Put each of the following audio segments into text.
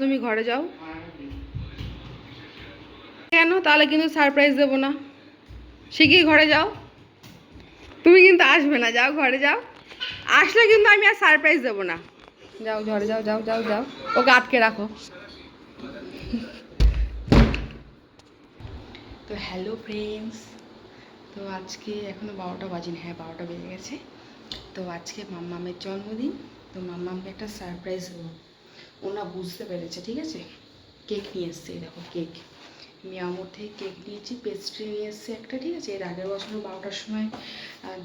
তুমি ঘরে যাও কেন? তাহলে কিন্তু সারপ্রাইজ দেবো না। শিগগিরই ঘরে যাও। তুমি কিন্তু আসবে না, যাও ঘরে যাও। আসলে কিন্তু আমি আর সারপ্রাইজ দেবো না। যাও ঘরে যাও, যাও যাও যাও। ওকে আটকে রাখো। তো হ্যালো ফ্রেন্ডস, তো আজকে এখনো 12টা বাজেনি। হ্যাঁ, 12টা বেজে গেছে। তো আজকে মাম্মামের জন্মদিন। তো মাম্মামকে একটা সারপ্রাইজ দেবো। ওনা বুঝতে পেরেছে, ঠিক আছে। কেক নিয়ে এসছে, দেখো কেক। মিয়ামোর থেকে কেক নিয়েছি, পেস্ট্রি নিয়ে এসছে একটা, ঠিক আছে। এর আগের বছর 12টার সময়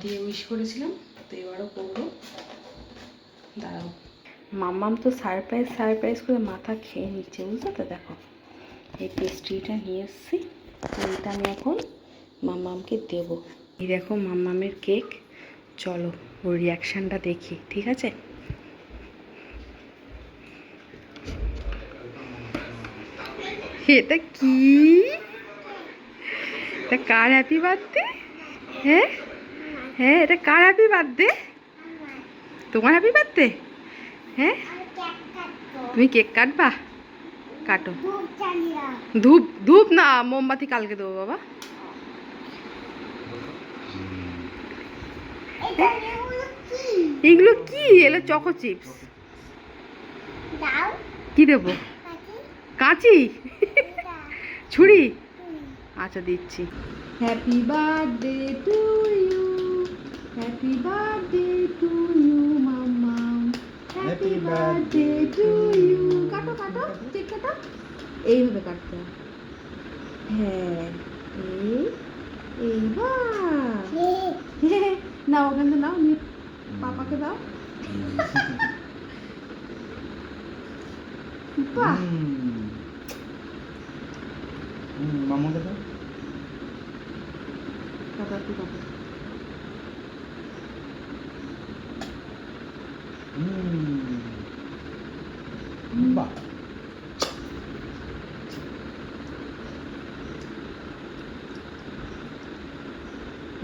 দিয়ে উইশ করেছিলাম, তো এবারও করবো। দাঁড়াও, মাম্মাম তো সারপ্রাইজ সারপ্রাইজ করে মাথা খেয়ে নিচ্ছে, বুঝতে তো। দেখো এই পেস্ট্রিটা নিয়ে এসছি, এইটা আমি এখন মাম্মামকে দেবো। এই দেখো মাম্মামের কেক। চলো ওর রিয়াকশানটা দেখি, ঠিক আছে। এটা কি? এটা কার হ্যাপি বার্থডে? হ্যাঁ হ্যাঁ, এটা কার হ্যাপি বার্থডে? তোমার হ্যাপি বার্থডে? হ্যাঁ, তুমি কেক কাটবা? কাটো। ধূপ ধূপ না, মোমবাতি কালকে দেবো বাবা। এগুলো কি? এলো চকো চিপস। কি দেবো? কাঁচি? ছুরি? আচ্ছা দিচ্ছি। Happy birthday to you, happy birthday to you mumma, happy birthday to you. কাটো কাটো, কেক কাটো। এইভাবে কাটতে হয়। হ্যাঁ, এইবার নাও, ওখানে নাও, পাপাকে দাও। বাহ, মামাকে দাও। কাটা একটু কাটো। বাহ,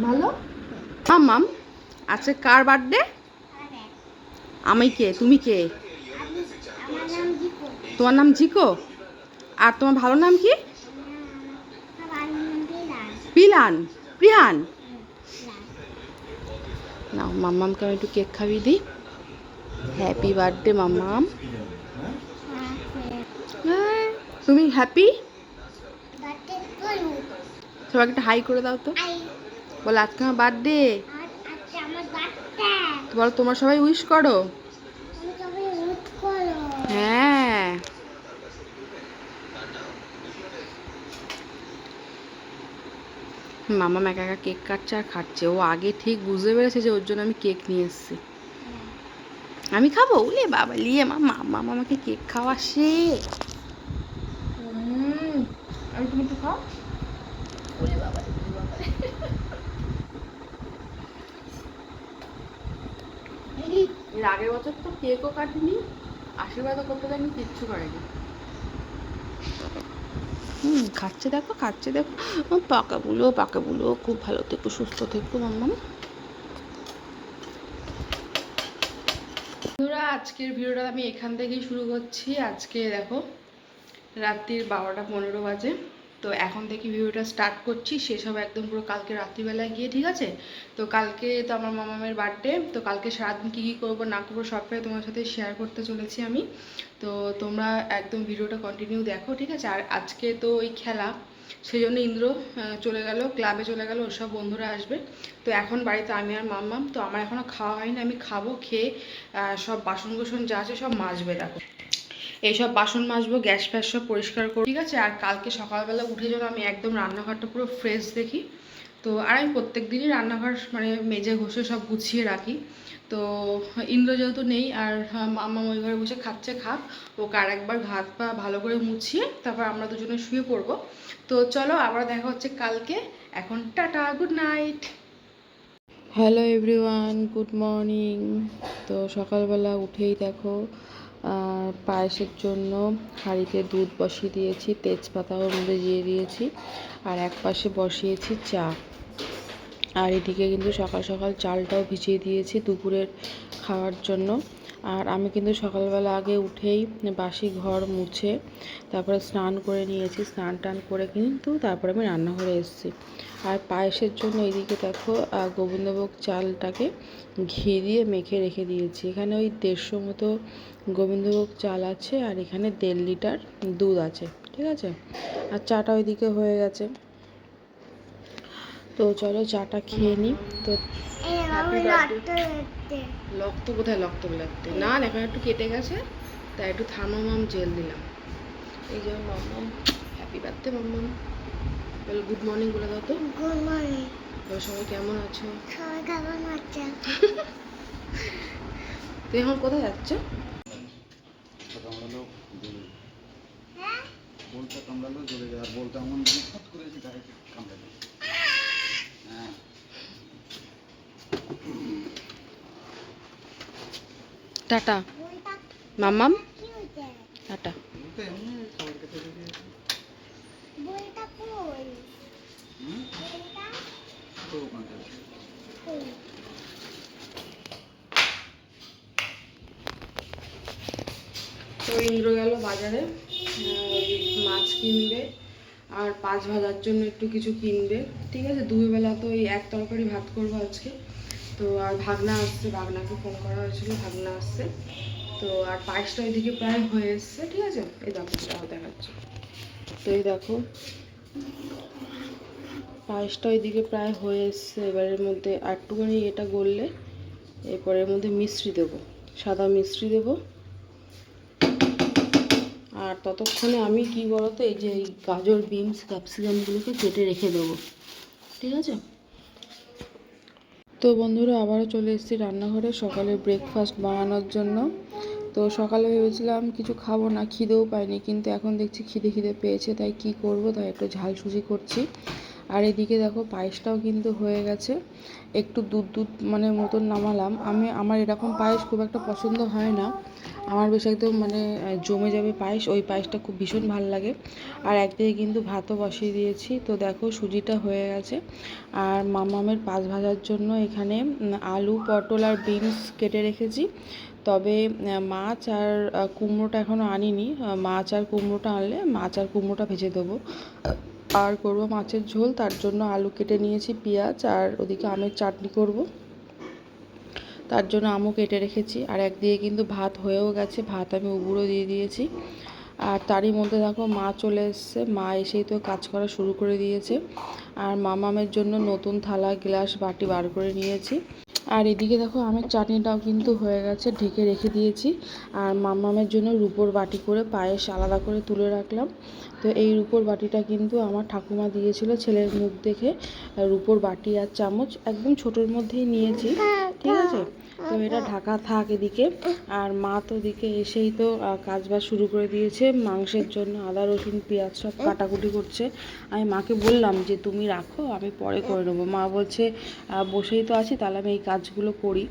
ভালো। মাম্মাম, আজকে কার বার্থডে? আমি কে? তুমি কে? তোমার নাম জিকো। আর তোমার ভালো নাম কি? পিলান, প্রিয়ান। নাও মাম্মামকে আমি একটু কেক খাইয়ে দিই। হ্যাপি বার্থডে মাম্মাম। তুমি হ্যাপি? সবাইকে একটা হাই করে দাও তো। বলো আজকে আমার বার্থডে। বলো তোমরা সবাই উইশ করো। হ্যাঁ, মামা একা একা কেক কাটছে আর খাচ্ছে। ও আগে ঠিক বুঝতে পেরেছে যে ওর জন্য আমি কেক নিয়ে এসেছি। আমি খাবো? উলে বাবা, লিয়ে মামা মামা আমাকে কেক খাওয়া সে। আমি, তুমি একটু খাও। উলে বাবা, এর আগের বছর তো কেকও কাটিনি, আশীর্বাদও করতে যাইনি, কিচ্ছু করেনি। খাচ্ছে দেখো, খাচ্ছে দেখো। পাকা বুলো খুব ভালো থেকো, সুস্থ থেকো মাম্মা। বন্ধুরা, আজকের ভিডিওটা আমি এখান থেকেই শুরু করছি। আজকে দেখো রাত্রির 12টা 15 বাজে। তো এখন থেকে ভিডিওটা স্টার্ট করছি, শেষ হবে একদম পুরো কালকে রাত্রিবেলায় গিয়ে, ঠিক আছে। তো কালকে তো আমার মামামের বার্থডে। তো কালকে সারাদিন কী কী করবো না করবো সবটাই তোমার সাথে শেয়ার করতে চলেছি আমি। তো তোমরা একদম ভিডিওটা কন্টিনিউ দেখো, ঠিক আছে। আর আজকে তো ওই খেলা, সেই জন্য ইন্দ্র চলে গেল, ক্লাবে চলে গেল, ওর সব বন্ধুরা আসবে। তো এখন বাড়িতে আমি আর মাম্মাম। তো আমার এখনও খাওয়া হয়নি, আমি খাবো। খেয়ে সব বাসন কোসন যা আছে সব মাজবে। দেখো এইসব বাসন মাজবো, গ্যাস ফ্যাস সব পরিষ্কার করবো, ঠিক আছে। আর কালকে সকালবেলা উঠে যেন আমি একদম রান্নাঘরটা পুরো ফ্রেশ দেখি। তো আর আমি প্রত্যেক দিনই রান্নাঘর মানে মেজে ঘষে সব গুছিয়ে রাখি। তো ইন্দ্র যেহেতু নেই, আর মাম্মা ওই ঘরে বসে খাচ্ছে, খাক। ওকে আর একবার হাত পা ভালো করে মুছিয়ে তারপর আমরা দুজনে শুয়ে পড়বো। তো চলো আবার দেখা হচ্ছে কালকে। এখন tata, good night. Hello everyone, good morning. তো সকালবেলা উঠেই দেখো পায়েসের জন্য হাঁড়িতে দুধ বসিয়ে দিয়েছি, তেজপাতাও মধ্যে দিয়ে দিয়েছি, আর এক পাশে বসিয়েছি চা। আর এদিকে কিন্তু সকাল সকাল চালটাও ভিজিয়ে দিয়েছি দুপুরের খাওয়ার জন্য। আর আমি কিন্তু সকালবেলা আগে উঠেই বাসি ঘর মুছে তারপরে স্নান করে নিয়েছি, স্নান টান করে কিন্তু তারপরে আমি রান্নাঘরে এসেছি। আর পায়েসের জন্য এদিকে দেখো গোবিন্দভোগ চালটাকে ঘি দিয়ে মেখে রেখে দিয়েছি। এখানে ওই 150 মতো গোবিন্দভোগ চাল আছে আর এখানে 1.5 লিটার দুধ আছে, ঠিক আছে। আর চাটা ওইদিকে হয়ে গেছে, তো চলো চাটা খেয়ে নিই। তো রক্ত কোথায়, রক্ত বেলাতে না, এখন একটু কেটে গেছে তাই একটু থার্মোমাম জেল দিলাম। এই যে মাম্মাম, হ্যাপি বার্থডে মাম্মাম। বলো গুড মর্নিং বলে দাও তো। Good morning. বলো সবাই কেমন আছো? সবাই কেমন আছে? তুই এখন কোথায় যাচ্ছ? বলতে কামড়ালো জ্বলে যায়, আর বলতে এমন ফট করেছি গায়ে কামড়ালো। হ্যাঁ টাটা মাম্মাম, টাটা। বলতে এমনি খাবার খেতে দিয়েছি। বলটা কই? বলটা তো ওখানে কই? তো ইন্দ্র গেল বাজারে, মাছ কিনবে আর 5 ভাজার জন্য একটু কিছু কিনবে, ঠিক আছে। দুপুরবেলা তো এই এক তরকারি ভাত করবো আজকে। তো আর ভাগনা আসছে, ভাগনাকে ফোন করা হয়েছিল, ভাগনা আসছে। তো আর পায়েসটা ওইদিকে প্রায় হয়ে এসছে, ঠিক আছে। এই দেখো দেখাচ্ছে, তো এই দেখো পায়েসটা ওইদিকে প্রায় হয়ে এসছে। এবারের মধ্যে একটুখানি এটা গললে এরপরের মধ্যে মিষ্টি দেবো, সাদা মিষ্টি দেবো। আর ততক্ষণে আমি কি বলতো, এই যে এই গাজর বিনস ক্যাপসিকামগুলোকে কেটে রেখে দেবো, ঠিক আছে। তো বন্ধুরা আবারও চলে এসেছি রান্নাঘরে সকালে ব্রেকফাস্ট বানানোর জন্য। তো সকালে ভেবেছিলাম কিছু খাবো না, খিদেও পাইনি, কিন্তু এখন দেখছি খিদে পেয়েছে, তাই কি করব, তাই একটু ঝাল সুজি করছি। আর এদিকে দেখো পায়েসটাও কিন্তু হয়ে গেছে, একটু দুধ মানে মতন নামালাম। আমার এরকম পায়েস খুব একটা পছন্দ হয় না, আমার বেশ একদম মানে জমে যাবে পায়েস, ওই পায়েসটা খুব ভীষণ ভালো লাগে। আর একদিকে কিন্তু ভাতও বসিয়ে দিয়েছি। তো দেখো সুজিটা হয়ে গেছে। আর মামামের 5 ভাজার জন্য এখানে আলু পটল আর বিনস কেটে রেখেছি। তবে মাছ আর কুমড়োটা এখনও আনিনি, মাছ আর কুমড়োটা আনলে মাছ আর কুমড়োটা ভেজে দেবো। আর করবো মাছের ঝোল, তার জন্য আলু কেটে নিয়েছি, পেঁয়াজ, আর ওদিকে আমের চাটনি করব, তার জন্য আমও কেটে রেখেছি। আর একদিকে কিন্তু ভাত হয়েও গেছে, ভাত আমি উবুড়ো দিয়ে দিয়েছি। আর তারই মধ্যে দেখো মা চলে এসছে, মা এসেই তো কাজ করা শুরু করে দিয়েছে। আর মামামের জন্য নতুন থালা গ্লাস বাটি বার করে নিয়েছি। আর এদিকে দেখো আমের চাটনিটাও কিন্তু হয়ে গেছে, ঢেকে রেখে দিয়েছি। আর মামামের জন্য রুপোর বাটি করে পায়েস আলাদা করে তুলে রাখলাম। তো এই রুপোর বাটিটা কিন্তু আমার ঠাকুমা দিয়েছিল ছেলের মুখ দেখে। রুপোর বাটি আর চামচ একদম ছোটোর মধ্যেই নিয়েছি, ঠিক আছে। তো এটা ঢাকা থাক এদিকে। আর মা তো ওদিকে এসেই তো কাজবাজ শুরু করে দিয়েছে, মাংসের জন্য আদা রসুন পেঁয়াজ সব কাটাকুটি করছে। আমি মাকে বললাম যে তুমি রাখো, আমি পরে করে নেবো। মা বলছে বসেই তো আছি, তাহলে আমি এই কাজগুলো করি।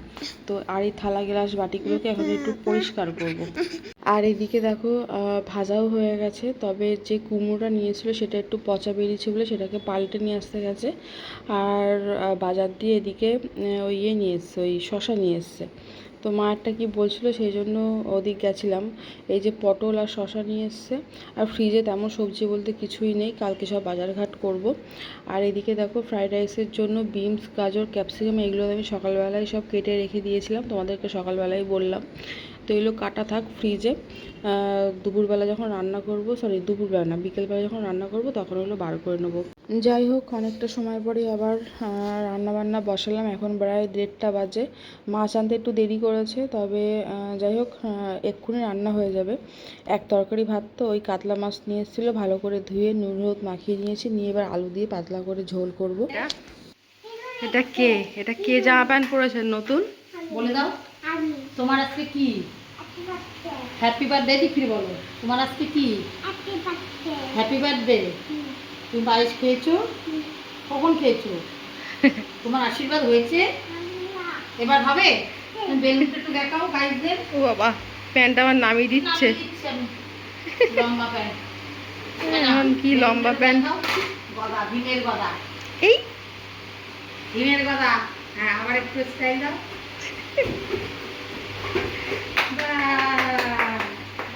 তো আর এই থালা গ্লাস বাটিগুলোকে এখন একটু পরিষ্কার করব। আর এদিকে দেখো ভাজাও হয়ে গেছে, তবে যে কুমড়োটা নিয়েছিল সেটা একটু পচা বেরিয়েছে বলে সেটাকে পাল্টে নিয়ে আসতে গেছে। আর বাজার দিয়ে এদিকে ওই ইয়ে নিয়ে এসছে, ওই শশা নিয়ে এসছে। তো মা একটা কি বলছিল, সেই জন্য ওদিক গেছিলাম। এই যে পটল আর শশা নিয়ে এসছে। আর ফ্রিজে তেমন সবজি বলতে কিছুই নেই, কালকে সব বাজারঘাট করব। আর এদিকে দেখো ফ্রাইড রাইসের জন্য বিনস গাজর ক্যাপসিকাম এগুলো আমি সকালবেলায় সব কেটে রেখে দিয়েছিলাম, তোমাদেরকে সকালবেলায় বললাম। তো এগুলো কাটা থাক ফ্রিজে, দুপুরবেলা যখন রান্না করব, সরি দুপুরবেলা না বিকেলবেলা যখন রান্না করব তখন ওগুলো বার করে নেবো। যাই হোক অনেকটা সময় পরে আবার রান্নাবান্না বসালাম, এখন প্রায় 1:30 বাজে। মাছ আনতে একটু দেরি করেছে, তবে যাই হোক এক্ষুনি রান্না হয়ে যাবে। এক তরকারি ভাত, তো ওই কাতলা মাছ নিয়ে এসেছিলো, ভালো করে ধুয়ে নুন হলুদ মাখিয়ে নিয়েছি, নিয়ে এবার আলু দিয়ে পাতলা করে ঝোল করব। এটা কে, এটা কে জামা প্যান্ট পরেছে নতুন বলে দাও তোমার আজকে কি হ্যাপি বার্থডে দিদি বলো, তোমার আজকে কি হ্যাপি বার্থডে। তুমি পায়েস খেয়েছো, কখন খেয়েছো, তোমার আশীর্বাদ হয়েছে, এবার হবে। তুমি বেলুনটা একটু দেখাও গাইজদের। ও বাবা, প্যান্ট আমার নামিয়ে দিচ্ছে। লম্বা প্যান্ট, এখন কি লম্বা প্যান্ট, গদা ভীমের গদা, এই ভীমের গদা। হ্যাঁ আবার একটু স্টাইল দাও।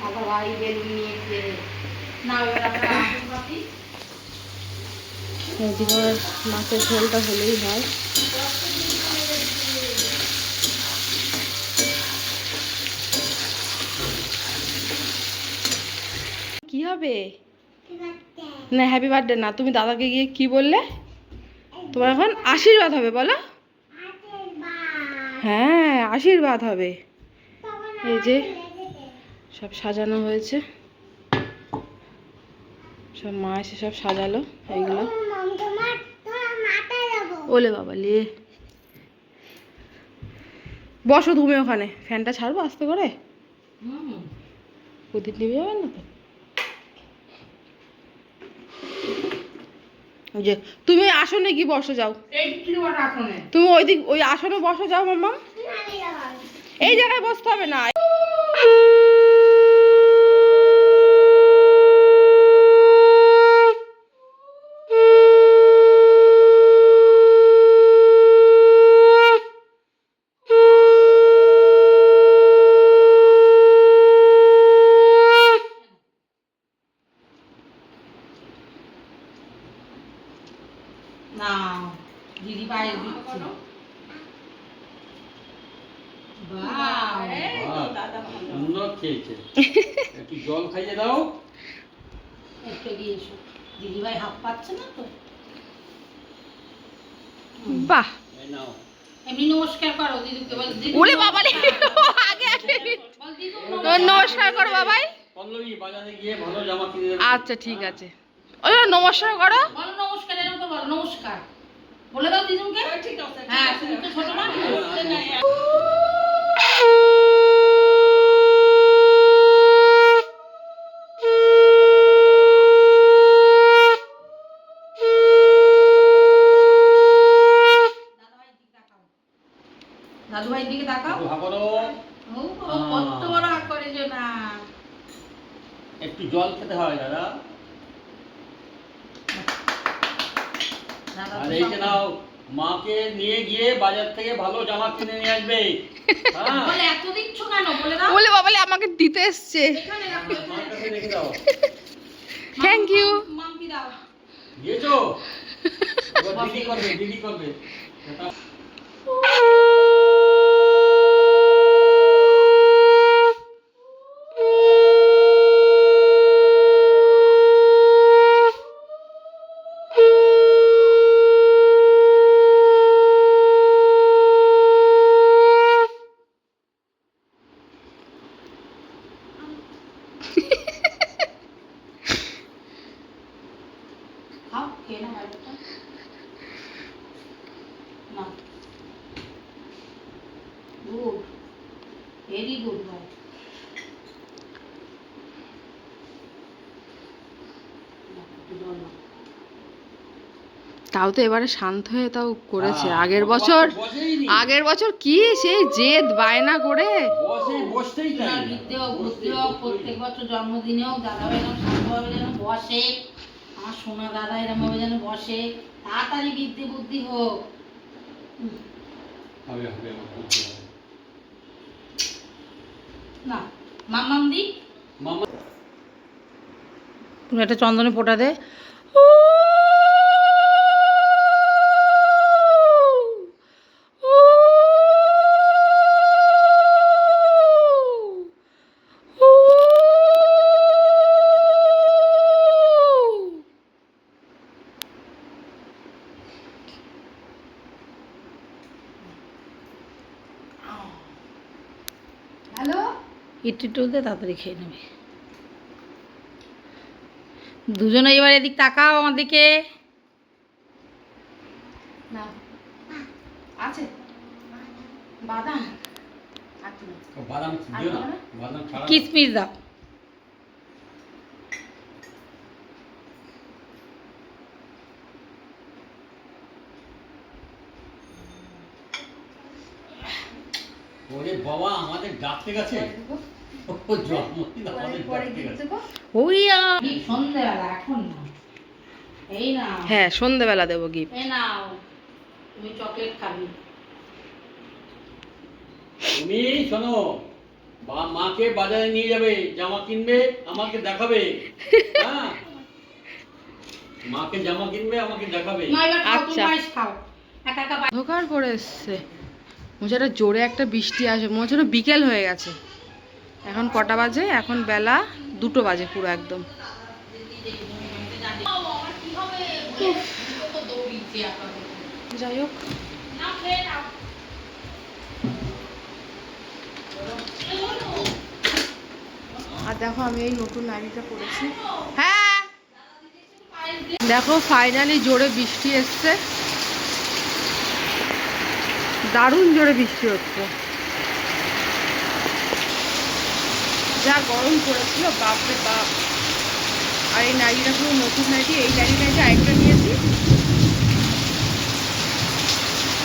দাদা ভাই বেলুন নিয়েছে। না এবার আমরা আসল পাতি। এদিকে আবার মাছের ঝোলটা হলেই হয়। কি হবে না, হ্যাপি বার্থডে না, তুমি দাদাকে গিয়ে কি বললে? তোমার এখন আশীর্বাদ হবে, বলো। হ্যাঁ, আশীর্বাদ হবে। এই যে সব সাজানো হয়েছে, সব মা এসে সব সাজালো এইগুলো। ওলে বাবা লে, বসো তুমি ওখানে। ফ্যানটা ছাড়বো আস্তে করে, প্রদীপ নিভে যাবেন না তো। ওই যে তুমি ওই আসনে কি বসো যাও, তুমি ওই দিক ওই আসনে বসো যাও মাম্মা। এই জায়গায় বসতে হবে না। না দিদি পায়ে দিচ্ছি। সুন্দর খেয়েছে। একটু জল খাইয়ে দাও। একটু দিয়ে এসো, দিদি ভাই হাত পাচ্ছে না তো। বাহ, এই নাও। এমনি নমস্কার করো দিদিকে, বল দিদি। ওরে বাবা রে, আগে আগে বল দিদি নমস্কার করো বাবাই। পল্লবী বাজারে গিয়ে ভালো জামা কিনে দেবে। আচ্ছা ঠিক আছে, ওই নমস্কার করো। বলো নমস্কার, এরকম করে বলো নমস্কার বলে দাও দিদুনকে। ঠিক আছে, হ্যাঁ তুমি তো ছোট মানুষ। দাদু ভাইয়ের দিকে তাকাও। একটু হা করো। ও কত বড় হাত করেছো না। একটু জল খেতে হয় দাদা। দাদা আর তো এই সব- যে নাও, মাকে নিয়ে গিয়ে বাজার থেকে ভালো জামা কিনে নিয়ে আসবে। হ্যাঁ, বলে এত দিচ্ছ কেন বলে দাও। বলে বাবা লে, আমাকে দিতে এসছে। এখানে রাখো, মার কাছে রেখে দাও। Thank you. মাম্পি দাও। দিয়েছো? এবার দিদি করবে, দিদি করবে। খাও কে না বাইরেটা না। Good, very good boy. তাও তো এবারে শান্ত হয়ে তাও করেছে। হ্যাঁ, আগের গতবার বছর, তো বসেইনি। আগের বছর কি সেই জেদ বায়না করে। বসতেই না চাই না। বৃদ্ধি হোক বুদ্ধি হোক, প্রত্যেক বছর জন্মদিনে হোক দাদা ভাই এরকম শান্তভাবে যেন বসে। আমার সোনা দাদা এরকম ভাবে যেন বসে, তাড়াতাড়ি বৃদ্ধি বুদ্ধি হোক। হবে হবে, আমার করতে হবে। না মাম্মাম দি, মামা তুমি একটা চন্দনে পোটা দে। হ্যালো, ইট্টু টুলতে তাড়াতাড়ি খেয়ে নেবে। দুজনে এবার এদিক তাকাও আমার দিকে। না আছে বাদাম আছে না? বাদাম দিও না, বাদাম ছাড়া। কিসমিস দাও। ওরে বাবা, আমাদের ডাকতে গেছে। ও জন্মদিন আমাদের ডাকতে গেছে। ওই সন্ধ্যেবেলা, এখন না। এই নাও, হ্যাঁ সন্ধেবেলা দেবো গিফট। এই নাও, তুমি চকলেট খাবি। তুমি শোনো, মাকে বাজারে নিয়ে যাবে, জামা কিনবে, আমাকে দেখাবে। হ্যাঁ, মাকে জামা কিনবে, আমাকে দেখাবে। না এবার খাও, তুমি আচ্ছা। পায়েস খাও, একা একা অন্ধকার করে এসছে, মনে হচ্ছে জোরে একটা বৃষ্টি আসে, মনে হচ্ছে বিকেল হয়ে গেছে। এখন কটা বাজে? এখন বেলা 2টো বাজে পুরো একদম। যাই হোক, আর দেখো আমি এই নতুন নাইটিটা পরেছি। হ্যাঁ দেখো ফাইনালি জোরে বৃষ্টি এসছে, দারুণ জোরে বৃষ্টি হচ্ছে। যা গরম পড়েছিল বাপরে বাপ। আর এই নাইটিটা পুরো নতুন নাইটি, এই নাইটিটা আরেকটা নিয়েছি,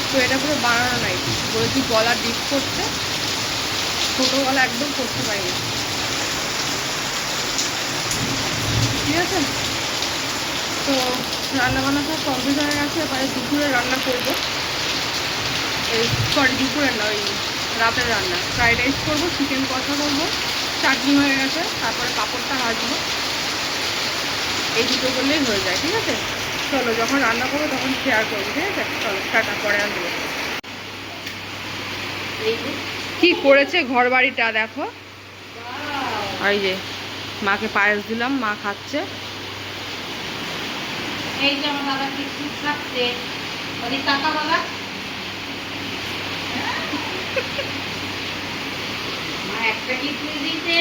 তো এটা পুরো বানানো নাইটি। বলেছি গলা ডিপ করতে, ছোটো গলা একদম করতে পারি না, ঠিক আছে। তো রান্নাবান্না সব কমপ্লিট হয়ে গেছে, এবারে দুপুরে রান্না করবো। সরি দুপুরের না, ওই রাতের রান্না। ফ্রাইড রাইস করবো, চিকেন কষা করবো, চাটনি হয়ে গেছে, তারপরে পাঁপড়টা ভাজবো। এই দুটো করলেই হয়ে যায়, ঠিক আছে। চলো যখন রান্না করবো তখন শেয়ার করবো, ঠিক আছে। চলো টাটা, পরে আসবো। কি করেছে ঘর বাড়িটা দেখো। এই যে মাকে পায়েস দিলাম, মা খাচ্ছে। এই যে আমার দাদা কি খাচ্ছে, ওই টাকা বাবা মা একটা কি তুই দিতে,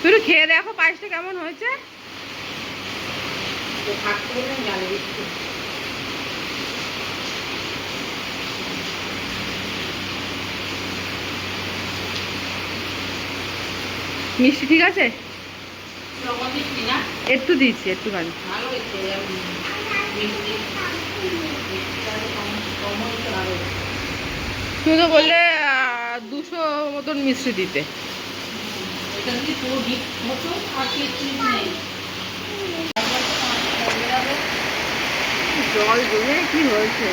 তুই একটু খেয়ে দেখো পায়েসটা কেমন হয়েছে। তো থাকতে বললেন গালে দিচ্ছি। মিষ্টি ঠিক আছে? লবণ দিচ্ছি না, একটু দিয়েছি, একটুখানি। ভালো হয়েছে। মিষ্টি কম হয়েছে, ভালো হয়েছে। তুমি তো বললে 200 মতন মিষ্টি দিতে। এটা যদি পুরো ডিপ হতো আর কিছু নেই। জল জমে কি হয়েছে।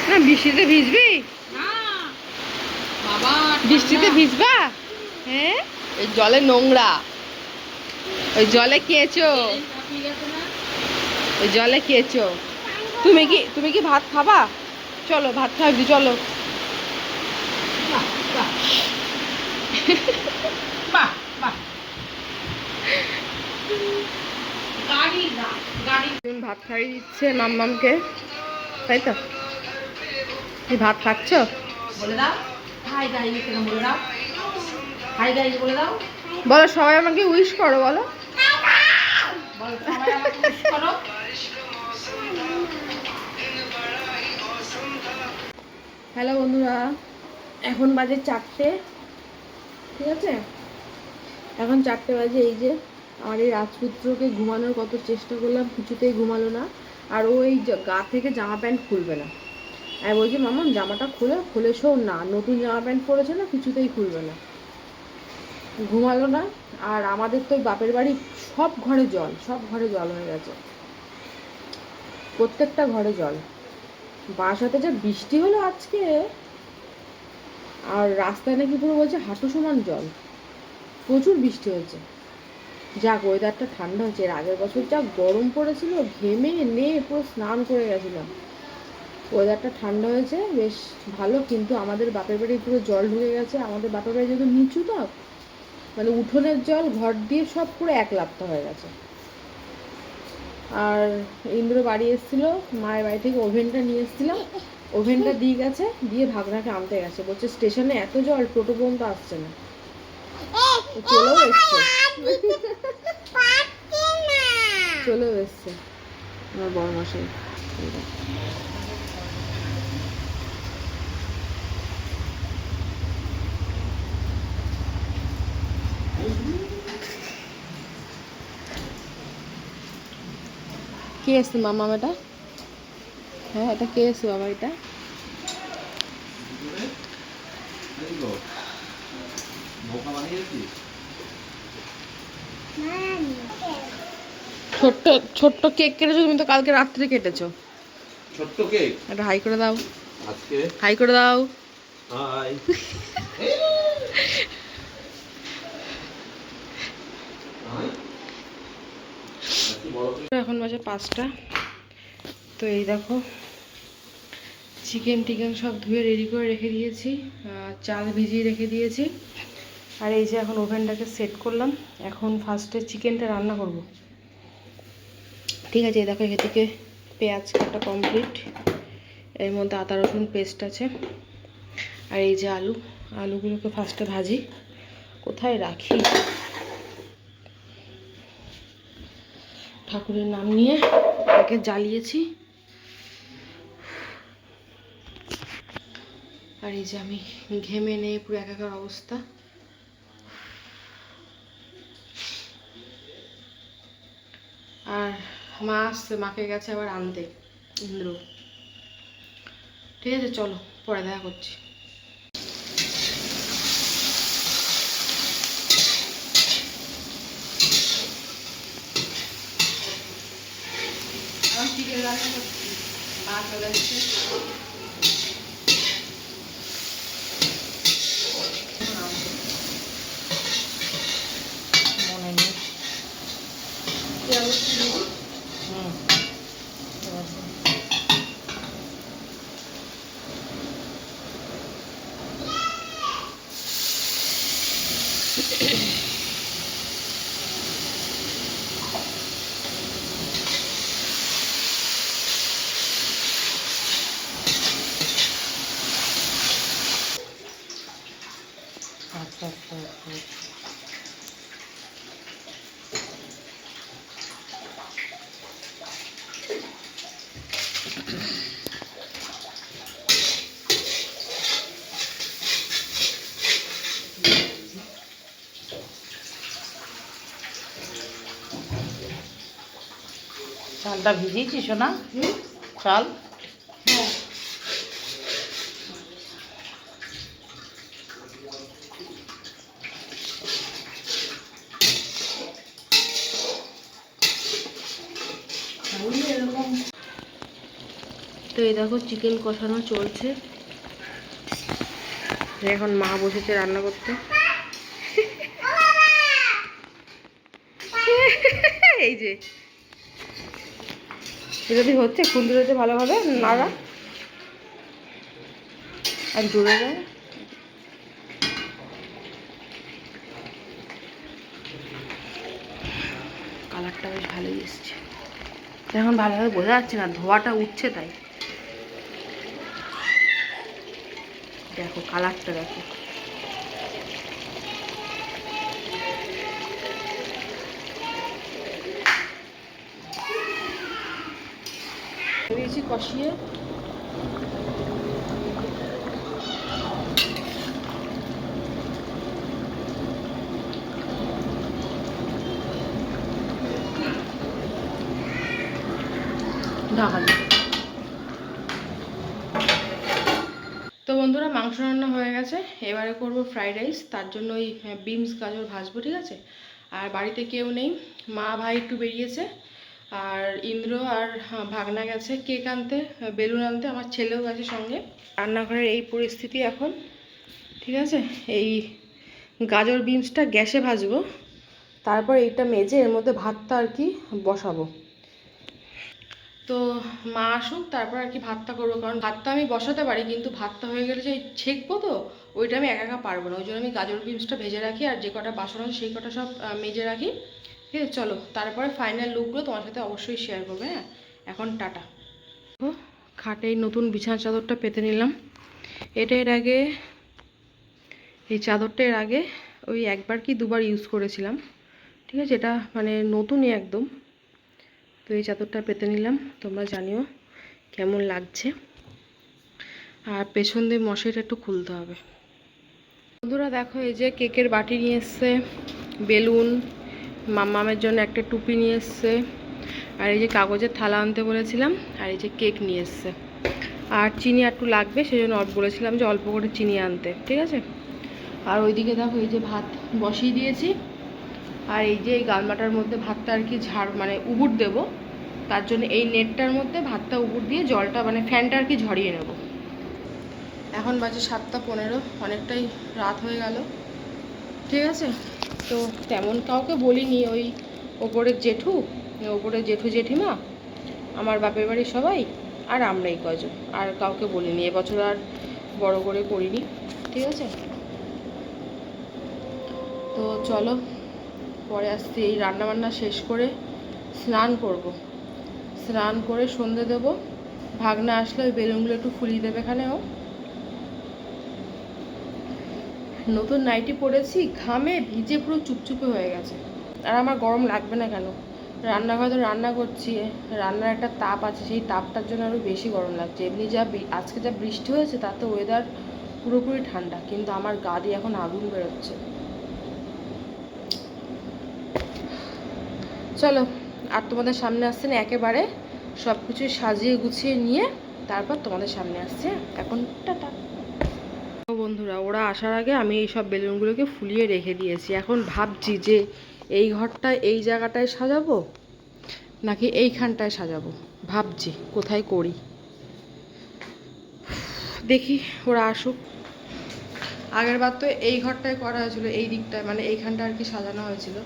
না বৃষ্টিতে ভিজবি, না বাবা, বৃষ্টিতে ভিজবা? হ্যাঁ, এই জলে নোংরা, ওই জলে কেঁচো, ওই জলে কেঁচো। তুমি কি ভাত খাবা? চলো ভাত খাবি, চলো। বাহ বাহ, গাড়ি না গাড়ি। তুমি ভাত খাইয়ে দিচ্ছে মাম্মামকে, তাই তো? তুই ভাত খাচ্ছ? বলে দাও হাই গাইস, কেন বলে দাও হাই গাইস বলে দাও। বলো সবাই আমাকে উইশ করো, বলো। বল সবাই আমাকে উইশ করো। হ্যালো বন্ধুরা, এখন বাজে 4টে, ঠিক আছে। এখন 4টে বাজে। এই যে আমার এই রাজপুত্রকে ঘুমানোর কত চেষ্টা করলাম, কিছুতেই ঘুমালো না। আর ও এই গা থেকে জামা প্যান্ট খুলবে না। আমি বলছি মামা জামাটা খুলে শোন না, নতুন জামা প্যান্ট পরেছে না, কিছুতেই খুলবে না, ঘুমালো না। আর আমাদের তো বাপের বাড়ি সব ঘরে জল, সব ঘরে জল হয়ে গেছে, প্রত্যেকটা ঘরে জল। বাসাতে যা বৃষ্টি হলো আজকে, আর রাস্তায় নাকি পুরো বলছে হাঁটু সমান জল, প্রচুর বৃষ্টি হয়েছে। যাক ওয়েদারটা ঠান্ডা হয়েছে, এর আগের বছর যা গরম পড়েছিল, ঘেমে পুরো স্নান করে গেছিলাম। ওয়েদারটা ঠান্ডা হয়েছে বেশ ভালো, কিন্তু আমাদের বাপের বাড়ি পুরো জল ঢুকে গেছে। আমাদের বাপের বাড়ি যেহেতু নিচু, তো মানে উঠোনের জল ঘর দিয়ে সব পুরো এক লাপ্তা হয়ে গেছে। আর ইন্দ্র বাড়ি এসেছিলো, মায়ের বাড়ি থেকে ওভেনটা নিয়ে এসেছিলাম, ওভেনটা দিয়ে গেছে, দিয়ে ভাগনাকে আনতে গেছে। বলছে স্টেশনে এত জল, টোটো পর্যন্ত আসছে না। চলেও এসছে, চলেও এসছে আমার বড় মশাই। কে এসছে মামা? এটা হ্যাঁ, এটা কে এসছে বাবা? এটা ছোট্ট ছোট্ট কেক কেটেছো তুমি তো, কালকে রাত্রে কেটেছো। ছোট্ট কেক, এটা হাই করে দাও। আজকে হাই করে দাও। হাই। এখন বাজে 5টা। তো এই দেখো চিকেন টিকেন সব ধুয়ে রেডি করে রেখে দিয়েছি, চাল ভিজিয়ে রেখে দিয়েছি। আর এই যে এখন ওভেনটাকে সেট করলাম, এখন ফার্স্টে চিকেনটা রান্না করব। ঠিক আছে, এই দেখো এদিকে পেঁয়াজ কাটা কমপ্লিট, এর মধ্যে আদা রসুন পেস্ট আছে। আর এই যে আলুগুলোকে ফার্স্টে ভাজি, কোথায় রাখি, ঠাকুরের নাম নিয়ে এটাকে জ্বালিয়েছি। আর এই যে আমি ঘেমে নিয়ে পুরো একাকার অবস্থা। আর মা আসছে, মাকে গেছে আবার আনতে ইন্দ্র। ঠিক আছে, চলো পরে দেখা করছি। চিকেন রান্না করছি, মা চলে এসছে। মনে নেই। হুম। আচ্ছা আচ্ছা আচ্ছা। চালটা ভিজিয়েছিস না? চাল তো এই দেখো চিকেন কষানো চলছে, এখন মা বসেছে রান্না করতে। এই যে যদি হচ্ছে খুলতে হচ্ছে ভালোভাবে নাড়া, আর জুড়ে যায়। কালারটা বেশ ভালোই এসছে, এখন ভালোভাবে বোঝা যাচ্ছে না, ধোয়াটা উঠছে তাই। দেখো কালারটা দেখো, দিয়েছি কষিয়ে। ঢাকা দিয়ে। তো বন্ধুরা মাংস রান্না হয়ে গেছে, এবারে করব ফ্রাইড রাইস। তার জন্য ওই বিনস গাজর ভাজবো, ঠিক আছে। আর বাড়িতে কেউ নেই, মা ভাই একটু বেরিয়েছে, আর ইন্দ্র আর ভাগনা গেছে কেক আনতে, বেলুন আনতে, আমার ছেলেও গেছে সঙ্গে। রান্নাঘরের এই পরিস্থিতি এখন, ঠিক আছে। এই গাজর বিনসটা গ্যাসে ভাজবো, তারপর এইটা মেজে এর মধ্যে ভাতটা আর কি বসাবো। তো মা আসুক তারপর আর কি ভাতটা করবো, কারণ ভাতটা আমি বসাতে পারি, কিন্তু ভাতটা হয়ে গেলে যে ছেঁকবো, তো ওইটা আমি একা একা পারবো না। ওই জন্য আমি গাজর বিনসটা ভেজে রাখি, আর যে কটা বাসন আছে সেই কটা সব মেজে রাখি। ঠিক আছে, চলো তারপরে ফাইনাল লুকগুলো তোমার সাথে অবশ্যই শেয়ার করবে। হ্যাঁ, এখন টাটা। খাটে এই নতুন বিছানার চাদরটা পেতে নিলাম। এটা এর আগে, এই চাদরটা এর আগে ওই একবার কি দুবার ইউজ করেছিলাম, ঠিক আছে। এটা মানে নতুনই একদম। তো এই চাদরটা পেতে নিলাম, তোমরা জানিও কেমন লাগছে। আর পেছন দিয়ে মশারিটা একটু খুলতে হবে। বন্ধুরা দেখো, এই যে কেকের বাটি নিয়ে এসছে, বেলুন, মামামের জন্য একটা টুপি নিয়ে এসছে, আর এই যে কাগজের থালা আনতে বলেছিলাম, আর এই যে কেক নিয়ে এসছে। আর চিনি একটু লাগবে, সেই জন্য বলেছিলাম যে অল্প করে চিনি আনতে, ঠিক আছে। আর ওইদিকে দেখো এই যে ভাত বসিয়ে দিয়েছি, আর এই যে এই গালমাটার মধ্যে ভাতটা আর কি মানে উবুর দেব, তার জন্য এই নেটটার মধ্যে ভাতটা উবুর দিয়ে জলটা মানে ফ্যানটা আর কি ঝরিয়ে নেব। এখন বাজে 7:15, অনেকটাই রাত হয়ে গেল। ঠিক আছে, তো তেমন কাউকে বলিনি, ওই ওপরের জেঠু জেঠিমা, আমার বাপের বাড়ির সবাই, আর আমরাই কজন, আর কাউকে বলিনি। এবছর আর বড় করে করিনি। ঠিক আছে, তো চলো পরে আসছি। এই রান্নাবান্না শেষ করে স্নান করব, স্নান করে সন্ধে দেবো। ভাগনা আসলে ওই বেলুনগুলো একটু ফুলিয়ে দেবে এখানে। ও নতুন নাইটি পরেছি, ঘামে ভিজে পুরো চুপচুপে হয়ে গেছে। আর আমার গরম লাগবে না কেন, রান্নাঘরে তো রান্না করছি, রান্নার একটা তাপ আছে, সেই তাপটার জন্য আরও বেশি গরম লাগছে। এমনি আজকে যা বৃষ্টি হয়েছে তাতে ওয়েদার পুরোপুরি ঠান্ডা, কিন্তু আমার গা দিয়ে এখন আগুন বেরোচ্ছে। চলো, আর তোমাদের সামনে আসছে না, একেবারে সব কিছু সাজিয়ে গুছিয়ে নিয়ে তারপর তোমাদের সামনে আসছে। এখন টাটা। বন্ধুরা, ওরা আসার আগে আমি এই সব বেলুনগুলোকে ফুলিয়ে রেখে দিয়েছি। এখন ভাবছি যে এই ঘরটা এই জায়গাটায় সাজাবো নাকি এইখানটায় সাজাবো, ভাবছি কোথায় করি। দেখি ওরা আসুক। আগের বার তো এই ঘরটায় করা হয়েছিল, এই দিকটায় মানে এইখানটা আর কি সাজানো হয়েছিল।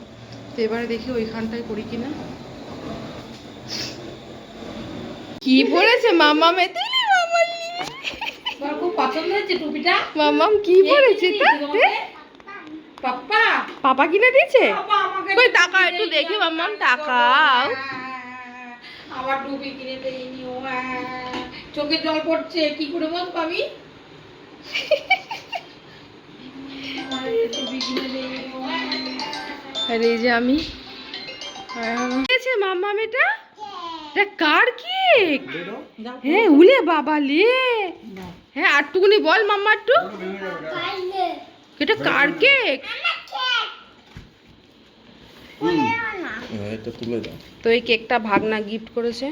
তো এবারে দেখি ওইখানটায় করি কিনা। কি পড়েছে মামা মেদিলি? তোমার খুব পছন্দ হয়েছে টুপিটা? মামাম কি পড়েছে? পাপ্পা পাপা কিনে দিয়েছে? পাপা আমাকে কই টাকা একটু দেখি মামাম, টাকাও। আবার টুপি কিনে দেয়নি ও, চোখে জল পড়ছে, কি করে বলবো আমি? আমার একটা টুপি কিনে দেয়নি ও। আর এই যে আমি মামাম, এটা কার কেক? হ্যাঁ উলে বাবা লে, হ্যাঁ আরটুকুনি বল মাম্মা একটু, এটা কার কেক? তো এই কেকটা ভাগনা গিফট করেছে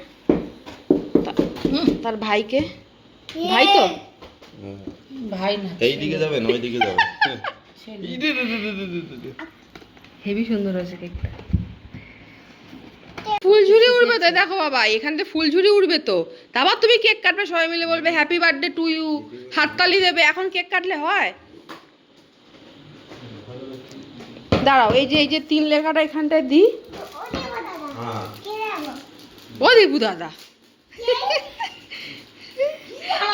তার ভাইকে। ভাই তো ভাই না, এইদিকে যাবেন, ওইদিকে যাবেন। হেভি সুন্দর হয়েছে কেকটা। ফুলঝুরি উড়বে তো, দেখো বাবা এখান থেকে ফুলঝুরি উড়বে তো। তারপর তুমি কেক কাটবে, সবাই মিলে বলবে হ্যাপি বার্থডে টু ইউ, হাততালি দেবে। এখন কেক কাটলে হয়? দাঁড়াও, এই যে 3 লেখাটা এখানটায় দিই। ও দীপু দাদা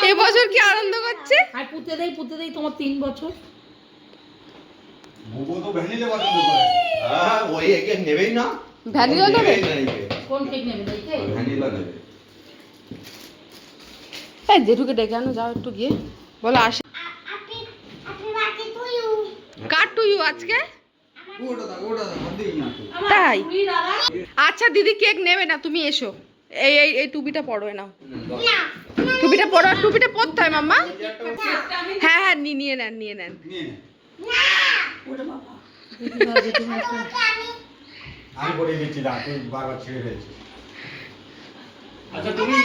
এবছর কি আনন্দ করছে? আর পুঁতে দেই তোমার 3 বছর। বুবু তো ভ্যানিলা পছন্দ করে। হ্যাঁ, ওই একে নেবেই না। ভ্যানিলা নেবে? কোন কেক নেবে দেখতে? ভ্যানিলা নেবে। এই জেঠুকে ডেকে আনো, যাও একটু গিয়ে বলো আসে। কার টু ইউ আজকে? ওটা দাও, দিই না তো। তাই? তুই দাদা আচ্ছা দিদি কেক নেবে না, তুমি এসো। এই এই এই টুপিটা পরো, নাও টুপিটা পরো। টুপিটা পরতে হয় মাম্মা। হ্যাঁ হ্যাঁ নিয়ে নেন। নিয়ে নে। ওরে বাবা, আমি পরে দিচ্ছি, না তুই বারবার ছেড়ে ফেলছিস। আচ্ছা তুমি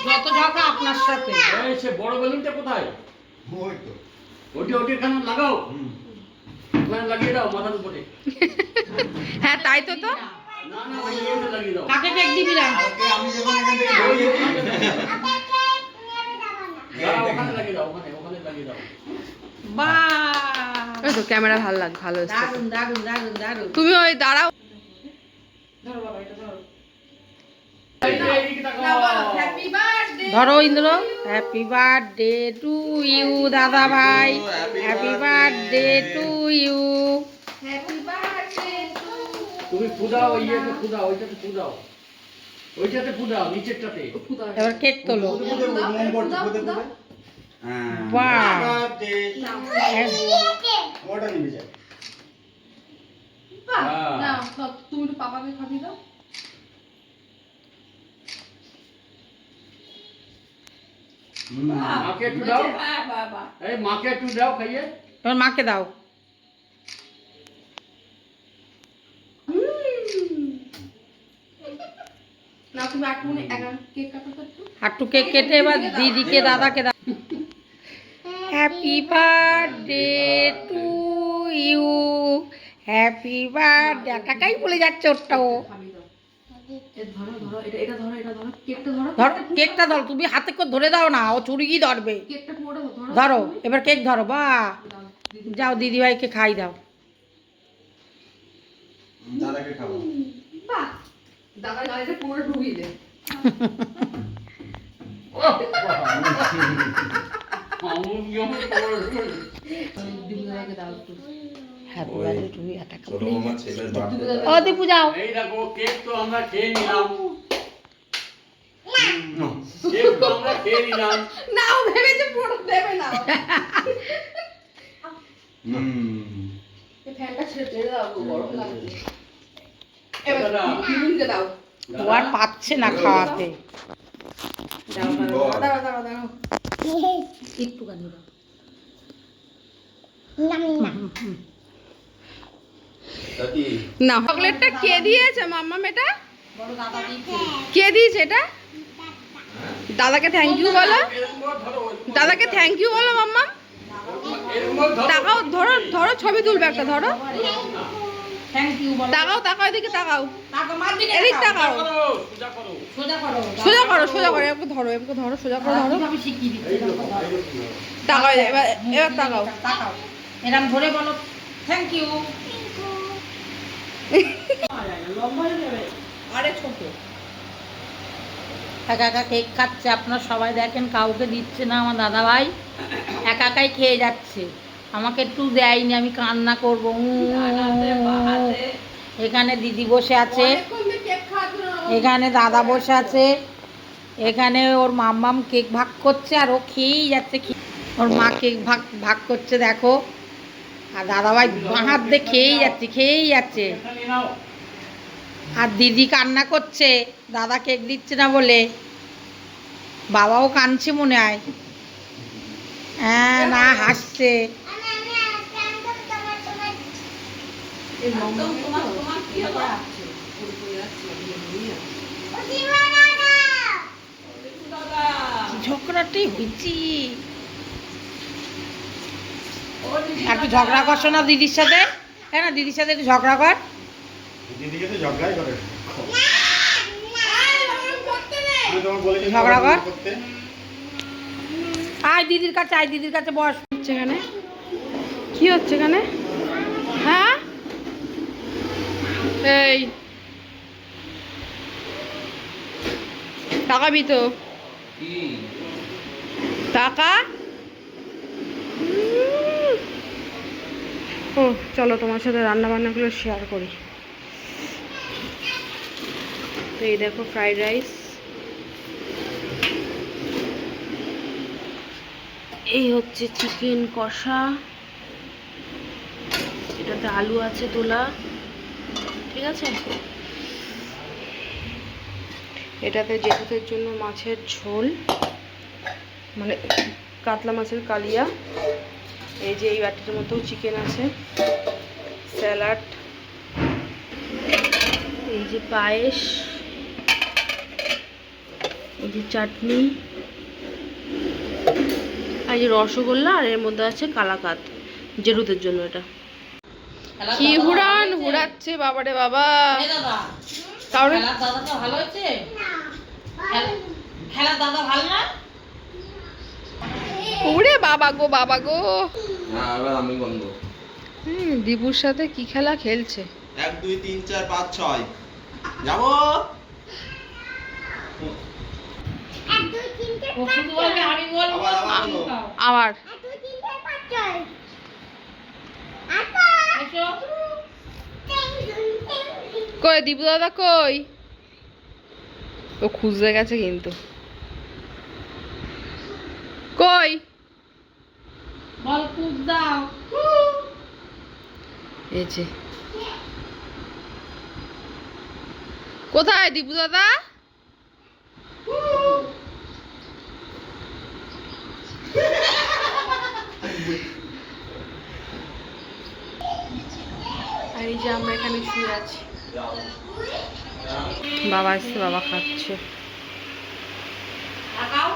যত ঝগড়া আপনার সাথে। এই সে বড় বেলুনটা কোথায়? ওই তো। ওটি এখানে লাগাও, ওখানে লাগিয়ে দাও মাথার উপরে। হ্যাঁ তাই তো। তো না না ওই জায়গাটা লাগিয়ে দাও। কাকে কেক দিবি না? ওকে আমি যখন এখান থেকে বেরিয়ে দাঁড়াও, ওখানে লাগিয়ে দাও, ওখানে লাগিয়ে দাও। বাহ, এই তো ক্যামেরা ভালো এসছে। দারুন। তুমি ওই দাঁড়াও। এইদিকে তাকাও। ধরো Indra, happy birthday to you দাদা ভাই, হ্যাপি বার্থডে টু ইউ। তুমি ফুদাও, ইয়েতে ফুদাও, ওইটাতে ফুদাও, ওইটাতে ফুদাও, নিচেরটাতে। এবার কেক তোলো। মোম করতে কোথায় কোথায়? হ্যাঁ। বাহ। ওটা নিবি যা। তুমি একটু পাপাকে খাবি দাও। মাকে একটু দাও, এই মাকে একটু দাও খাইয়ে। এবার মাকে দাও। না তুমি আটমুনি কেক কাটো তো একটু। একটু কেক কেটে এবার দিদিকে দাদাকে দাও। Happy birthday to you, happy birthday. কাকাই বলে যাচ্ছে ওরটাও। খাবি দাও। ধরো ধরো, এটা ধরো, এটা ধরো, কেকটা ধরো, ধরো কেকটা ধরো, তুমি হাতে করে ধরে দাও না, ও চুড়ি ধরবে। কেকটা পুরোটা ধরো। ধরো এবার কেক ধরো, বা দাও, দিদি। যাও দিদিভাইকে খাই দাও। দাদাকে খাবো। বাহ, দাদার গাড়িটা পুরো ঢুকিয়ে দে। দিদি দাদাকে দাও একটু। হ্যাপি ওই বার্থডে টু ইউ। ছোট মামা ছেলের বার্থডে। ও দীপু যাও। এই দেখো কেক তো আমরা খেয়ে নিলাম, কেক তো আমরা খেয়ে নিলাম। নাও, ভেবেছে পুরো দেবে না। এই ফ্যানটা ছেড়ে দাও, গো, গরম লাগছে। এবার দিদিকে দাও। ও আর পাচ্ছে না খাওয়াতে। দাও, দাও, দাও, দাও। একটুখানি দাও। দাদি না, চকলেটটা কে দিয়েছে মাম্মা? এটা বড় দাদা দিয়েছে। কে দিয়েছে এটা? দাদাকে থ্যাংক ইউ বলো, এরকম করে ধরো, দাদাকে থ্যাংক ইউ বলো মাম্মা। এরকম করে ধরো। তাকাও, ধরো ধরো, ছবি তুলবে একটা, ধরো। থ্যাংক ইউ বলো। তাকাও, তাকাও, এদিকে তাকাও, তাকাও, মার দিকে এদিক তাকাও। তাকাও। সোজা করো, সোজা সোজা করো। করো। সোজা করো, সোজা করো, এরকম ধরো, এরকম ধরো, সোজা করে ধরো। কিভাবে শিখিয়ে দিচ্ছি, এরকম ধরো। তাকাও, এবার এবার তাকাও। তাকাও, এরকম ধরে বলো থ্যাংক ইউ। লম্বা হয়ে যাবে, আরে ছোট। একা একা কেক খাচ্ছে, আপনারা সবাই দেখেন, কাউকে দিচ্ছে না আমার দাদা ভাই, একা একাই খেয়ে যাচ্ছে, আমাকে একটু দেয়নি, আমি কান্না করবো। এখানে দিদি বসে আছে, এখানে দাদা বসে আছে, এখানে ওর মাম্মাম কেক ভাগ করছে আর ও খেয়েই যাচ্ছে। ওর মা কেক ভাগ ভাগ করছে দেখো, আর দাদাভাই বাঁ হাত দিয়ে খেয়েই যাচ্ছে, খেয়েই যাচ্ছে। কেকটা নিয়ে নাও। আর দিদি কান্না করছে দাদা কেক দিচ্ছে না বলে, বাবাও কাঁদছে মনে হয়। হ্যাঁ, না হাসছে। ঝগড়াটাই হয়েছি, একটু ঝগড়া করছো না দিদির সাথে? হ্যাঁ না, দিদির সাথে একটু ঝগড়া কর। দিদিকে তো ঝগড়াই করে। আমি তোমাকে বলেছি না ঝগড়া কর। করতে। আয় দিদির কাছে, আয় দিদির কাছে বস। হচ্ছে এখানে কি হচ্ছে এখানে? হ্যাঁ, এই তাকাবি তো, টাকা। ও চলো, তোমার সাথে রান্না বান্নাগুলো শেয়ার করি। তো এই দেখো ফ্রাইড রাইস, এই হচ্ছে চিকেন কষা, এটাতে আলু আছে তোলা, ঠিক আছে। এটাতে জেঠুদের জন্য মাছের ঝোল, মানে কাতলা মাছের কালিয়া। এই যে এই বাটির মতো চিকেন আছে, স্যালাড, এই যে পায়েস, এই যে চাটনি, আর এই যে রসগোল্লা, আর এর মধ্যে আছে কালাকাত, জেঠুদের জন্য। এটা কি হুড়ান হুড়াচ্ছে বাবারে বাবা। কারণ খেলার দাদাটা ভালো হয়েছে? খেলার দাদা ভালো না? ওরে বাবা গো, বাবা গো। না, এবার আমি বন্ধ। দীপুর সাথে কি খেলা খেলছে? 1 2 3 4 5 6 যাবো। ও শুধু বলবে আমি বলবো, আবার, আবার আমি বলো। খাও। আবার এসো। কই দীপু দাদা কই? ও খুঁজতে গেছে কিন্তু। কই? বল কুদ দাও। এই যে কোথায় দীপু দাদা? আর এই যে আমরা এখানে শুয়ে আছি, বাবা এসছে, বাবা খাচ্ছে। তাকাও।